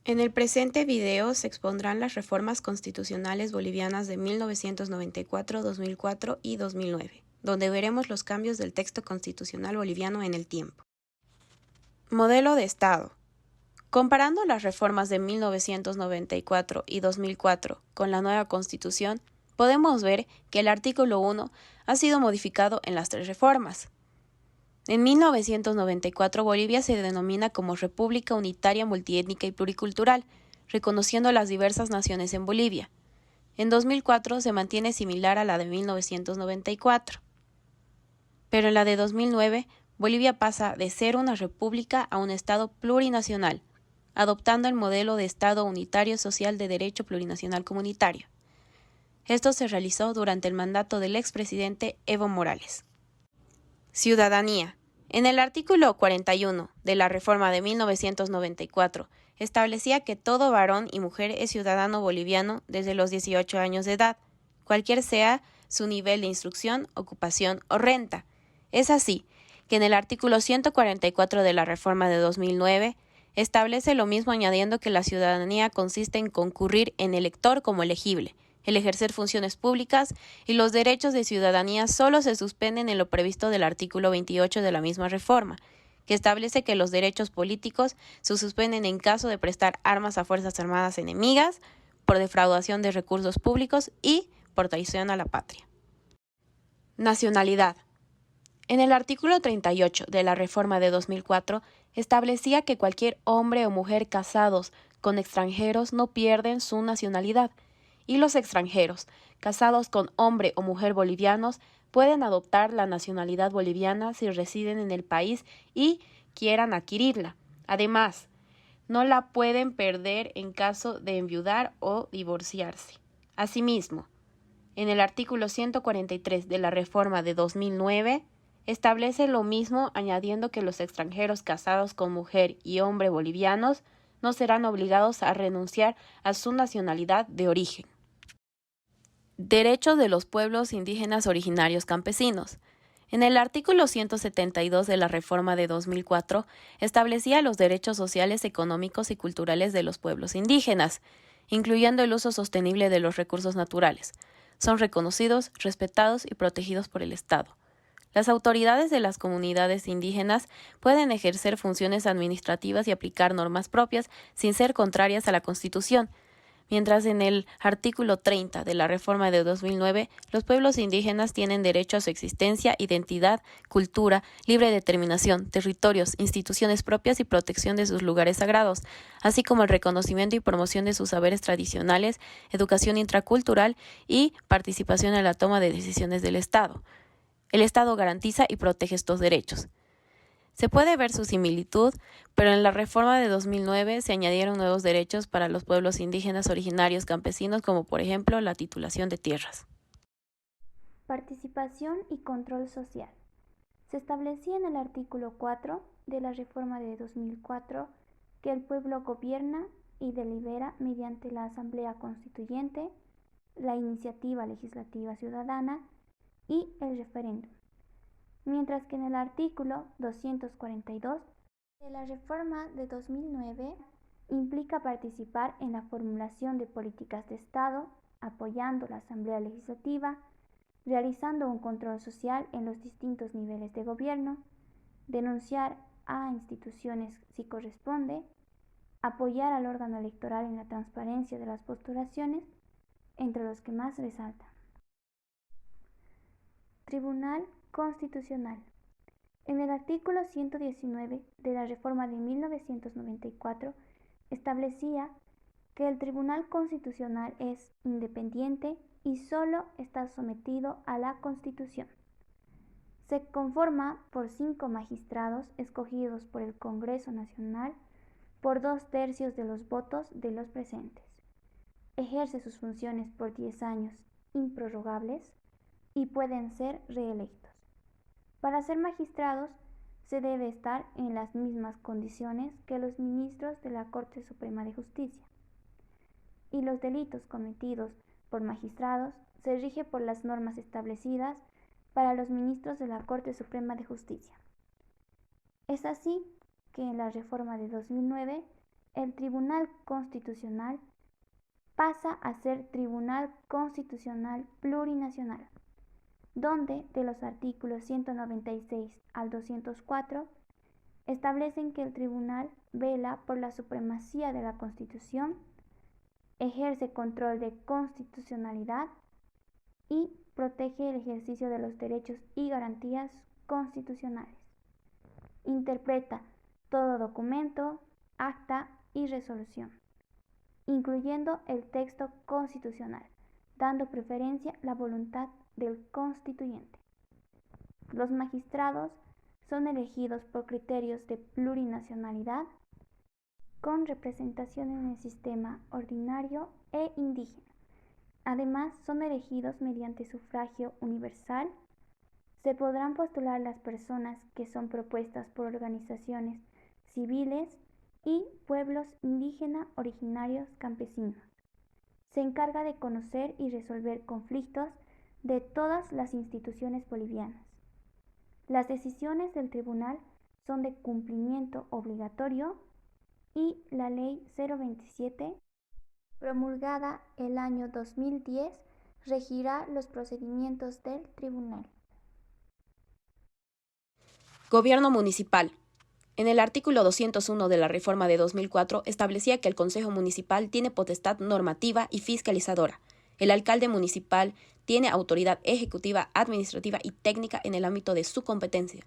En el presente video se expondrán las reformas constitucionales bolivianas de 1994, 2004 y 2009, donde veremos los cambios del texto constitucional boliviano en el tiempo. Modelo de Estado. Comparando las reformas de 1994 y 2004 con la nueva Constitución, podemos ver que el artículo 1 ha sido modificado en las tres reformas. En 1994, Bolivia se denomina como República Unitaria Multiétnica y Pluricultural, reconociendo las diversas naciones en Bolivia. En 2004 se mantiene similar a la de 1994. Pero en la de 2009, Bolivia pasa de ser una república a un Estado plurinacional, adoptando el modelo de Estado unitario social de derecho plurinacional comunitario. Esto se realizó durante el mandato del expresidente Evo Morales. Ciudadanía. En el artículo 41 de la reforma de 1994 establecía que todo varón y mujer es ciudadano boliviano desde los 18 años de edad, cualquier sea su nivel de instrucción, ocupación o renta. Es así que en el artículo 144 de la reforma de 2009 establece lo mismo, añadiendo que la ciudadanía consiste en concurrir en elector como elegible, el ejercer funciones públicas y los derechos de ciudadanía solo se suspenden en lo previsto del artículo 28 de la misma reforma, que establece que los derechos políticos se suspenden en caso de prestar armas a fuerzas armadas enemigas, por defraudación de recursos públicos y por traición a la patria. Nacionalidad. En el artículo 38 de la reforma de 2004 establecía que cualquier hombre o mujer casados con extranjeros no pierden su nacionalidad, y los extranjeros, casados con hombre o mujer bolivianos, pueden adoptar la nacionalidad boliviana si residen en el país y quieran adquirirla. Además, no la pueden perder en caso de enviudar o divorciarse. Asimismo, en el artículo 143 de la reforma de 2009, establece lo mismo, añadiendo que los extranjeros casados con mujer y hombre bolivianos no serán obligados a renunciar a su nacionalidad de origen. Derechos de los pueblos indígenas originarios campesinos. En el artículo 172 de la reforma de 2004 establecía los derechos sociales, económicos y culturales de los pueblos indígenas, incluyendo el uso sostenible de los recursos naturales. Son reconocidos, respetados y protegidos por el Estado. Las autoridades de las comunidades indígenas pueden ejercer funciones administrativas y aplicar normas propias sin ser contrarias a la Constitución, mientras en el artículo 30 de la reforma de 2009 los pueblos indígenas tienen derecho a su existencia, identidad, cultura, libre determinación, territorios, instituciones propias y protección de sus lugares sagrados, así como el reconocimiento y promoción de sus saberes tradicionales, educación intracultural y participación en la toma de decisiones del Estado. El Estado garantiza y protege estos derechos. Se puede ver su similitud, pero en la reforma de 2009 se añadieron nuevos derechos para los pueblos indígenas originarios campesinos, como por ejemplo la titulación de tierras. Participación y control social. Se establecía en el artículo 4 de la reforma de 2004 que el pueblo gobierna y delibera mediante la Asamblea Constituyente, la iniciativa legislativa ciudadana y el referéndum, mientras que en el artículo 242 de la reforma de 2009 implica participar en la formulación de políticas de Estado, apoyando la Asamblea Legislativa, realizando un control social en los distintos niveles de gobierno, denunciar a instituciones si corresponde, apoyar al órgano electoral en la transparencia de las postulaciones, entre los que más resaltan. Tribunal Constitucional. En el artículo 119 de la reforma de 1994 establecía que el Tribunal Constitucional es independiente y solo está sometido a la Constitución. Se conforma por 5 magistrados escogidos por el Congreso Nacional por 2/3 de los votos de los presentes. Ejerce sus funciones por 10 años improrrogables y pueden ser reelectos. Para ser magistrados se debe estar en las mismas condiciones que los ministros de la Corte Suprema de Justicia. Y los delitos cometidos por magistrados se rigen por las normas establecidas para los ministros de la Corte Suprema de Justicia. Es así que en la reforma de 2009 el Tribunal Constitucional pasa a ser Tribunal Constitucional Plurinacional, donde de los artículos 196 al 204 establecen que el tribunal vela por la supremacía de la Constitución, ejerce control de constitucionalidad y protege el ejercicio de los derechos y garantías constitucionales. Interpreta todo documento, acta y resolución, incluyendo el texto constitucional, dando preferencia a la voluntad del constituyente. Los magistrados son elegidos por criterios de plurinacionalidad, con representación en el sistema ordinario e indígena. Además, son elegidos mediante sufragio universal. Se podrán postular las personas que son propuestas por organizaciones civiles y pueblos indígenas originarios campesinos. Se encarga de conocer y resolver conflictos de todas las instituciones bolivianas. Las decisiones del tribunal son de cumplimiento obligatorio y la Ley 027, promulgada el año 2010, regirá los procedimientos del tribunal. Gobierno municipal. En el artículo 201 de la reforma de 2004 establecía que el Consejo Municipal tiene potestad normativa y fiscalizadora. El alcalde municipal tiene autoridad ejecutiva, administrativa y técnica en el ámbito de su competencia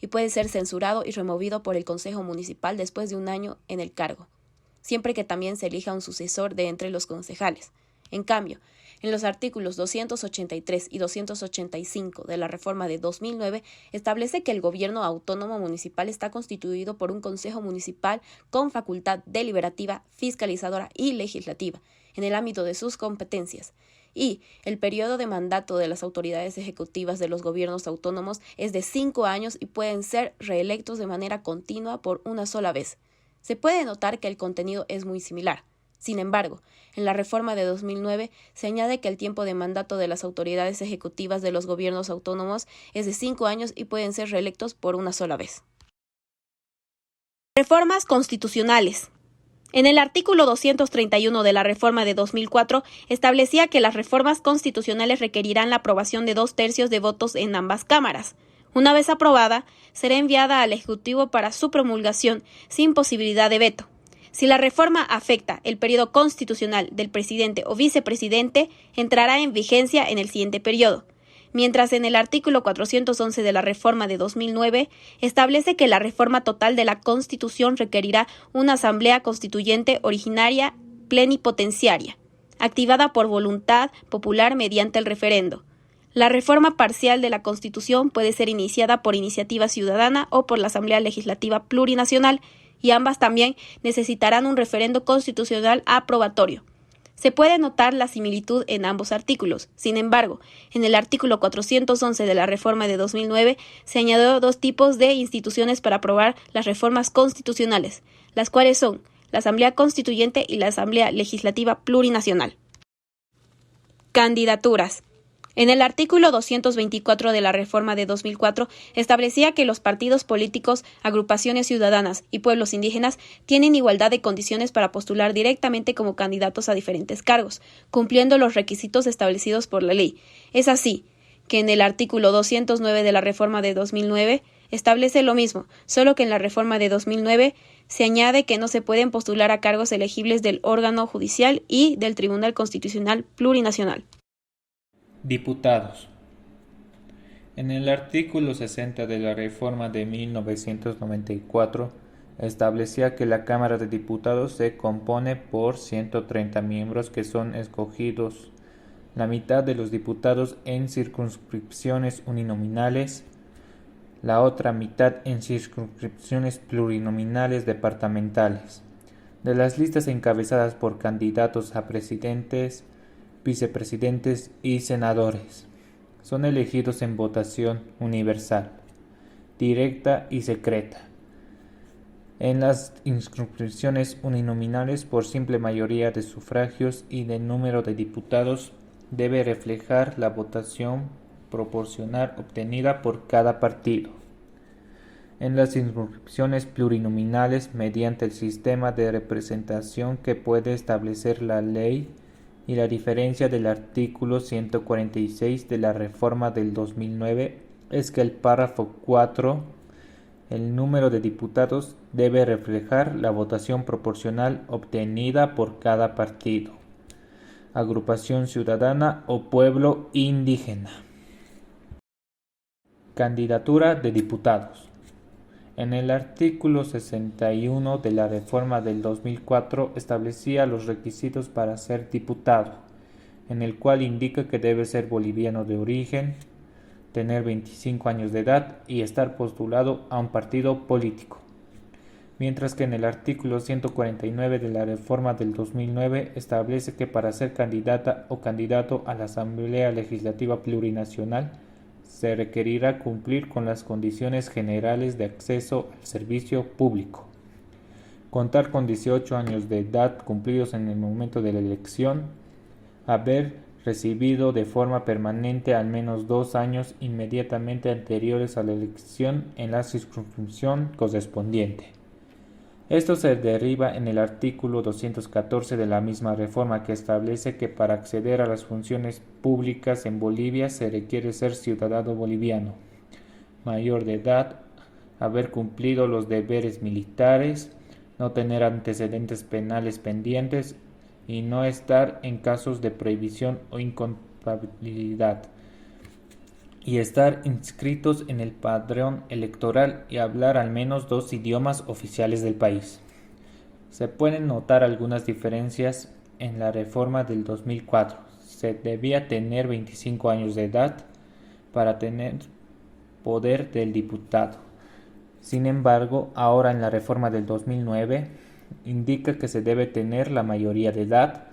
y puede ser censurado y removido por el Consejo Municipal después de un año en el cargo, siempre que también se elija un sucesor de entre los concejales. En cambio, en los artículos 283 y 285 de la reforma de 2009 establece que el gobierno autónomo municipal está constituido por un consejo municipal con facultad deliberativa, fiscalizadora y legislativa en el ámbito de sus competencias. Y el periodo de mandato de las autoridades ejecutivas de los gobiernos autónomos es de 5 años y pueden ser reelectos de manera continua por una sola vez. Se puede notar que el contenido es muy similar. Sin embargo, en la reforma de 2009 se añade que el tiempo de mandato de las autoridades ejecutivas de los gobiernos autónomos es de 5 años y pueden ser reelectos por una sola vez. Reformas constitucionales. En el artículo 231 de la reforma de 2004 establecía que las reformas constitucionales requerirán la aprobación de 2/3 de votos en ambas cámaras. Una vez aprobada, será enviada al Ejecutivo para su promulgación sin posibilidad de veto. Si la reforma afecta el periodo constitucional del presidente o vicepresidente, entrará en vigencia en el siguiente periodo. Mientras en el artículo 411 de la reforma de 2009 establece que la reforma total de la Constitución requerirá una asamblea constituyente originaria plenipotenciaria, activada por voluntad popular mediante el referendo. La reforma parcial de la Constitución puede ser iniciada por iniciativa ciudadana o por la Asamblea Legislativa Plurinacional, y ambas también necesitarán un referendo constitucional aprobatorio. Se puede notar la similitud en ambos artículos. Sin embargo, en el artículo 411 de la reforma de 2009 se añadió 2 tipos de instituciones para aprobar las reformas constitucionales, las cuales son la Asamblea Constituyente y la Asamblea Legislativa Plurinacional. Candidaturas. En el artículo 224 de la reforma de 2004 establecía que los partidos políticos, agrupaciones ciudadanas y pueblos indígenas tienen igualdad de condiciones para postular directamente como candidatos a diferentes cargos, cumpliendo los requisitos establecidos por la ley. Es así que en el artículo 209 de la reforma de 2009 establece lo mismo, solo que en la reforma de 2009 se añade que no se pueden postular a cargos elegibles del órgano judicial y del Tribunal Constitucional Plurinacional. Diputados. En el artículo 60 de la reforma de 1994 establecía que la Cámara de Diputados se compone por 130 miembros que son escogidos, la mitad de los diputados en circunscripciones uninominales, la otra mitad en circunscripciones plurinominales departamentales, de las listas encabezadas por candidatos a presidentes, vicepresidentes y senadores. Son elegidos en votación universal, directa y secreta. En las inscripciones uninominales por simple mayoría de sufragios y de número de diputados debe reflejar la votación proporcional obtenida por cada partido. en las circunscripciones plurinominales mediante el sistema de representación que puede establecer la ley, y la diferencia del artículo 146 de la reforma del 2009 es que el párrafo 4, el número de diputados, debe reflejar la votación proporcional obtenida por cada partido, agrupación ciudadana o pueblo indígena. Candidatura de diputados. En el artículo 61 de la reforma del 2004 establecía los requisitos para ser diputado, en el cual indica que debe ser boliviano de origen, tener 25 años de edad y estar postulado a un partido político. Mientras que en el artículo 149 de la reforma del 2009 establece que para ser candidata o candidato a la Asamblea Legislativa Plurinacional se requerirá cumplir con las condiciones generales de acceso al servicio público, contar con 18 años de edad cumplidos en el momento de la elección, haber recibido de forma permanente al menos 2 años inmediatamente anteriores a la elección en la circunscripción correspondiente. Esto se deriva en el artículo 214 de la misma reforma, que establece que para acceder a las funciones públicas en Bolivia se requiere ser ciudadano boliviano, mayor de edad, haber cumplido los deberes militares, no tener antecedentes penales pendientes y no estar en casos de prohibición o incompatibilidad, y estar inscritos en el padrón electoral y hablar al menos 2 idiomas oficiales del país. Se pueden notar algunas diferencias en la reforma del 2004. Se debía tener 25 años de edad para tener poder del diputado. Sin embargo, ahora en la reforma del 2009 indica que se debe tener la mayoría de edad,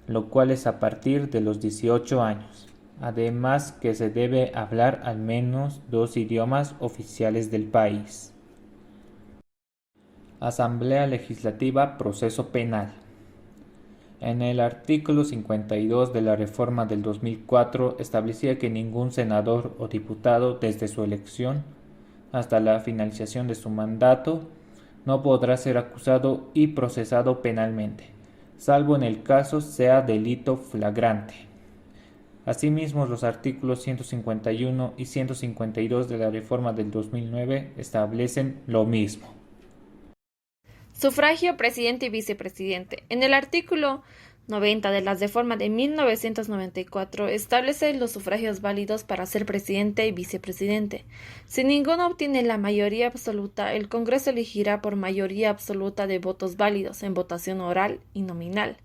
lo cual es a partir de los 18 años. Además que se debe hablar al menos 2 idiomas oficiales del país. Asamblea Legislativa, proceso penal. En el artículo 52 de la reforma del 2004 establecía que ningún senador o diputado desde su elección hasta la finalización de su mandato no podrá ser acusado y procesado penalmente, salvo en el caso sea delito flagrante. Asimismo, los artículos 151 y 152 de la reforma del 2009 establecen lo mismo. Sufragio presidente y vicepresidente. En el artículo 90 de la reforma de 1994 establece los sufragios válidos para ser presidente y vicepresidente. Si ninguno obtiene la mayoría absoluta, el Congreso elegirá por mayoría absoluta de votos válidos en votación oral y nominal.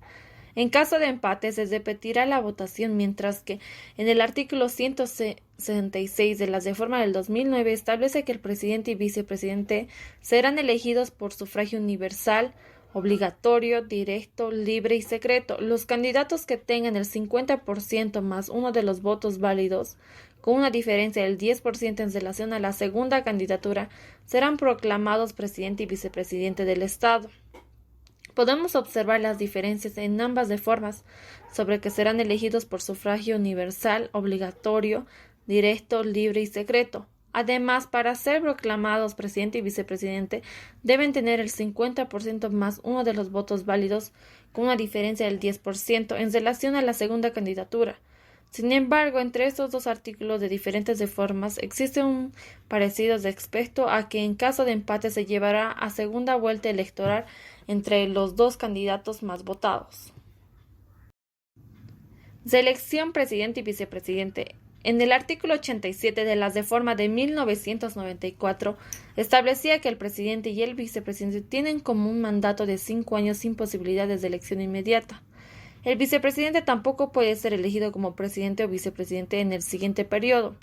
En caso de empate, se repetirá la votación, mientras que en el artículo 166 de la reforma del 2009 establece que el presidente y vicepresidente serán elegidos por sufragio universal, obligatorio, directo, libre y secreto. Los candidatos que tengan el 50% más uno de los votos válidos, con una diferencia del 10% en relación a la segunda candidatura, serán proclamados presidente y vicepresidente del Estado. Podemos observar las diferencias en ambas reformas sobre que serán elegidos por sufragio universal, obligatorio, directo, libre y secreto. Además, para ser proclamados presidente y vicepresidente, deben tener el 50% más uno de los votos válidos, con una diferencia del 10% en relación a la segunda candidatura. Sin embargo, entre estos dos artículos de diferentes reformas existe un parecido respecto a que en caso de empate se llevará a segunda vuelta electoral entre los dos candidatos más votados. Selección presidente y vicepresidente. En el artículo 87 de la reforma de 1994 establecía que el presidente y el vicepresidente tienen como un mandato de 5 años sin posibilidades de elección inmediata. El vicepresidente tampoco puede ser elegido como presidente o vicepresidente en el siguiente periodo.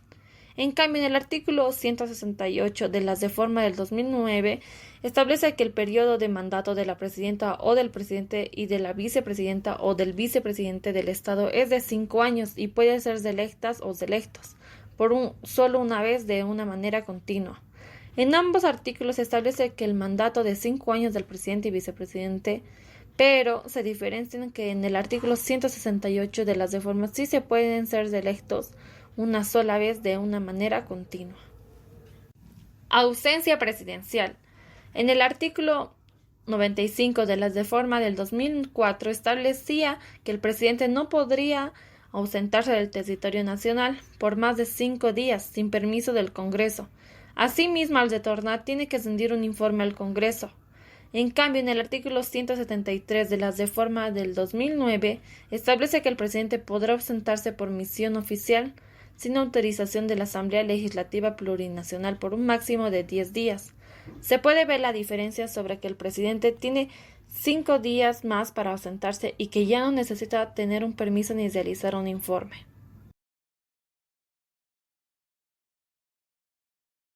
En cambio, en el artículo 168 de la reforma del 2009 establece que el periodo de mandato de la presidenta o del presidente y de la vicepresidenta o del vicepresidente del Estado es de 5 años y puede ser electas o electos solo una vez de una manera continua. En ambos artículos se establece que el mandato de 5 años del presidente y vicepresidente, pero se diferencian que en el artículo 168 de las reformas sí se pueden ser electos una sola vez de una manera continua. Ausencia presidencial. En el artículo 95 de la reforma del 2004 establecía que el presidente no podría ausentarse del territorio nacional por más de 5 días sin permiso del Congreso. Asimismo, al retornar, tiene que rendir un informe al Congreso. En cambio, en el artículo 173 de la reforma del 2009 establece que el presidente podrá ausentarse por misión oficial sin autorización de la Asamblea Legislativa Plurinacional por un máximo de 10 días. Se puede ver la diferencia sobre que el presidente tiene 5 días más para ausentarse y que ya no necesita tener un permiso ni realizar un informe.